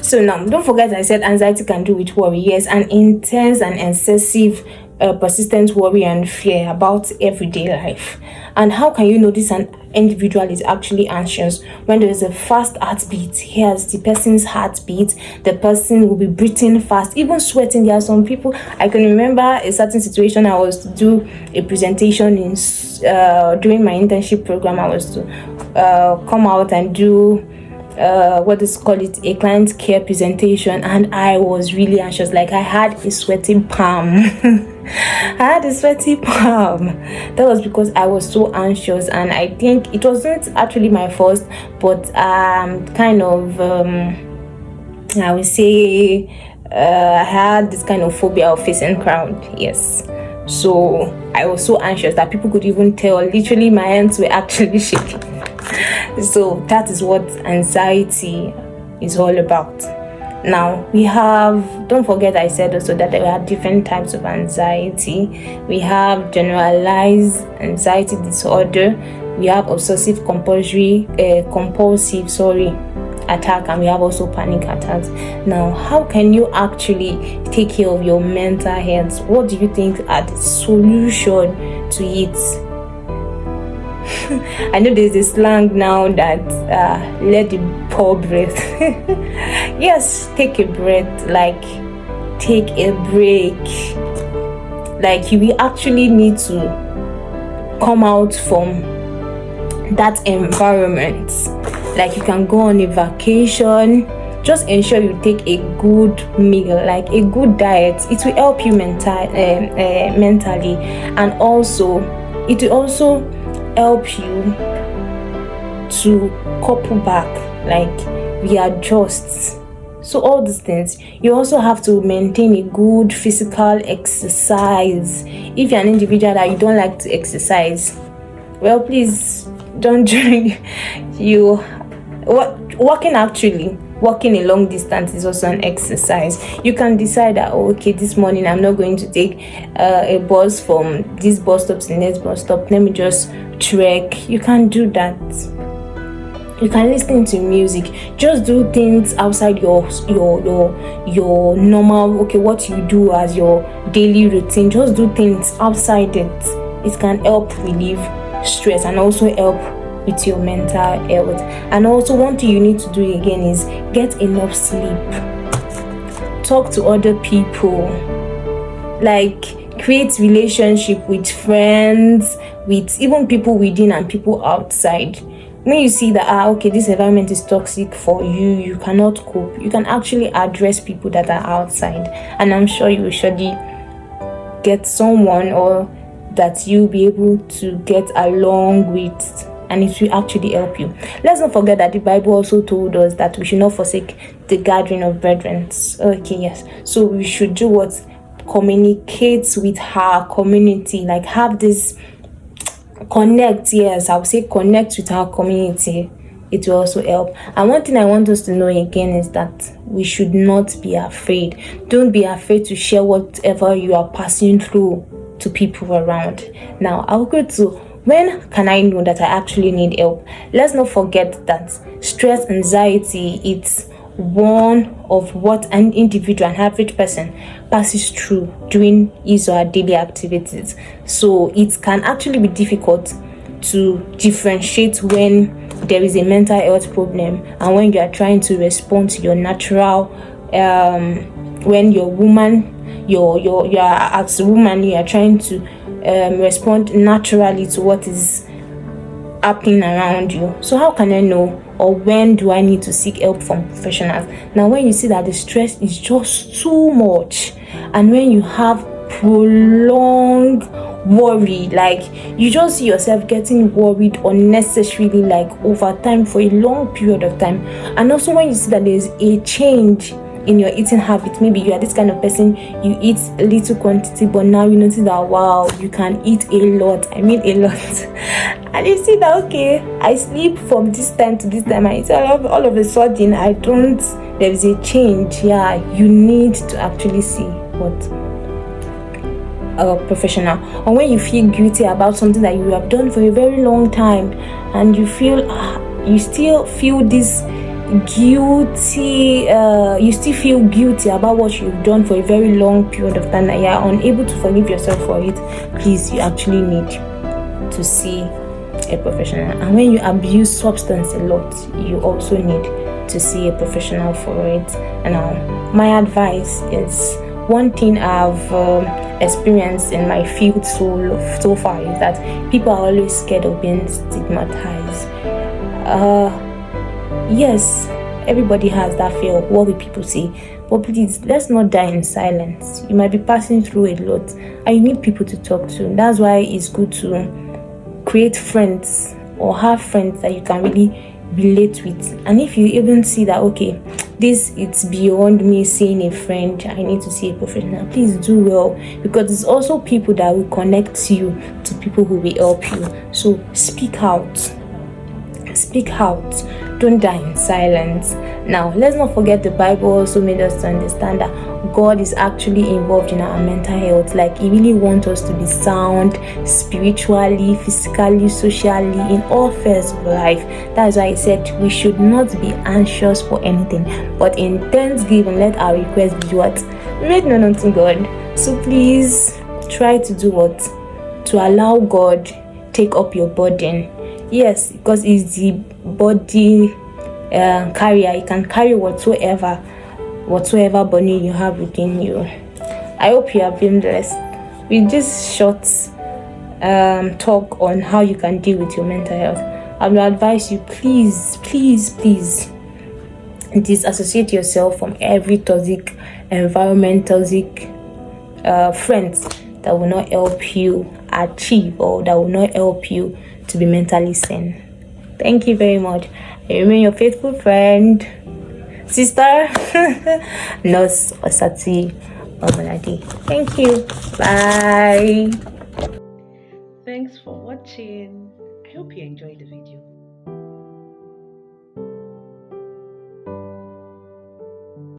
So now, don't forget I said anxiety can do with worry. Yes, an intense and excessive persistent worry and fear about everyday life. And how can you notice an individual is actually anxious? When there is a fast heartbeat, here's the person's heartbeat, the person will be breathing fast, even sweating. There are some people, I can remember a certain situation. I was to do a presentation in during my internship program. I was to come out and do what is called it, a client care presentation, and I was really anxious. Like, I had a sweaty palm. That was because I was so anxious, and I think it wasn't actually my fault, but kind of I would say I had this kind of phobia of facing crowd. Yes, so I was so anxious that people could even tell. Literally, my hands were actually shaking. So that is what anxiety is all about. Now we have, don't forget I said also that there are different types of anxiety. We have generalized anxiety disorder, we have obsessive compulsive attack, and we have also panic attacks. Now, how can you actually take care of your mental health? What do you think are the solution to it? I know there's a slang now that let the poor breath. Yes, take a breath, like take a break. Like, you will actually need to come out from that environment. Like, you can go on a vacation. Just ensure you take a good meal, like a good diet. It will help you mentally, and also it will also help you to couple back, like readjust. So all these things, you also have to maintain a good physical exercise. If you're an individual that you don't like to exercise, well, please don't drink. Walking a long distance is also an exercise. You can decide that, okay, this morning I'm not going to take a bus from this bus stop to the next bus stop. Let me just trek. You can do that. You can listen to music. Just do things outside your normal, okay, what you do as your daily routine. Just do things outside it. It can help relieve stress and also help with your mental health. And also, one thing you need to do again is get enough sleep. Talk to other people. Like, create relationship with friends, with even people within and people outside. When you see that okay, this environment is toxic for you, you cannot cope, you can actually address people that are outside, and I'm sure you will surely get someone or that you'll be able to get along with, and it will actually help you. Let's not forget that the Bible also told us that we should not forsake the gathering of brethren. Okay, yes. So we should do what? Communicate with our community, like have this connect. Yes, I would say connect with our community. It will also help. And one thing I want us to know again is that we should not be afraid. Don't be afraid to share whatever you are passing through to people around. Now, I'll go to when can I know that I actually need help? Let's not forget that stress, anxiety, it's one of what an individual, an average person, passes through during his or her daily activities. So it can actually be difficult to differentiate when there is a mental health problem and when you are trying to respond to your natural when you're woman, you are as a woman, you are trying to respond naturally to what is happening around you. So how can I know, or when do I need to seek help from professionals? Now, when you see that the stress is just too much, and when you have prolonged worry, like you just see yourself getting worried unnecessarily, like over time for a long period of time, and also when you see that there's a change in your eating habit, maybe you are this kind of person, you eat a little quantity, but now you notice that wow, you can eat a lot, I mean a lot, and you see that okay, I sleep from this time to this time, and all of a sudden there is a change. Yeah, you need to actually see what a professional. Or when you feel guilty about something that you have done for a very long time, and you feel you still feel this guilty, you still feel guilty about what you've done for a very long period of time, that you are unable to forgive yourself for it, please, you actually need to see a professional. And when you abuse substance a lot, you also need to see a professional for it. And my advice is, one thing I've experienced in my field so far is that people are always scared of being stigmatized. Yes, everybody has that fear of what will people say, but please, let's not die in silence. You might be passing through a lot and you need people to talk to. That's why it's good to create friends or have friends that you can really relate with. And if you even see that, okay, it's beyond me seeing a friend, I need to see a professional, please do well, because it's also people that will connect you to people who will help you. So speak out, don't die in silence. Now, let's not forget the Bible also made us to understand that God is actually involved in our mental health. Like, He really wants us to be sound spiritually, physically, socially, in all spheres of life. That's why He said we should not be anxious for anything, but in thanksgiving let our requests be what? Made known unto God. So please try to do what? To allow God take up your burden. Yes, because He's the body carrier. He can carry whatsoever burden you have within you. I hope you have been blessed with this short talk on how you can deal with your mental health. I will advise you, please disassociate yourself from every toxic environment, toxic friends that will not help you achieve, or that will not help you to be mentally sane. Thank you very much. I remain your faithful friend, sister, Nurse Osatuyi Omolade. Thank you. Bye. Thanks for watching. I hope you enjoyed the video.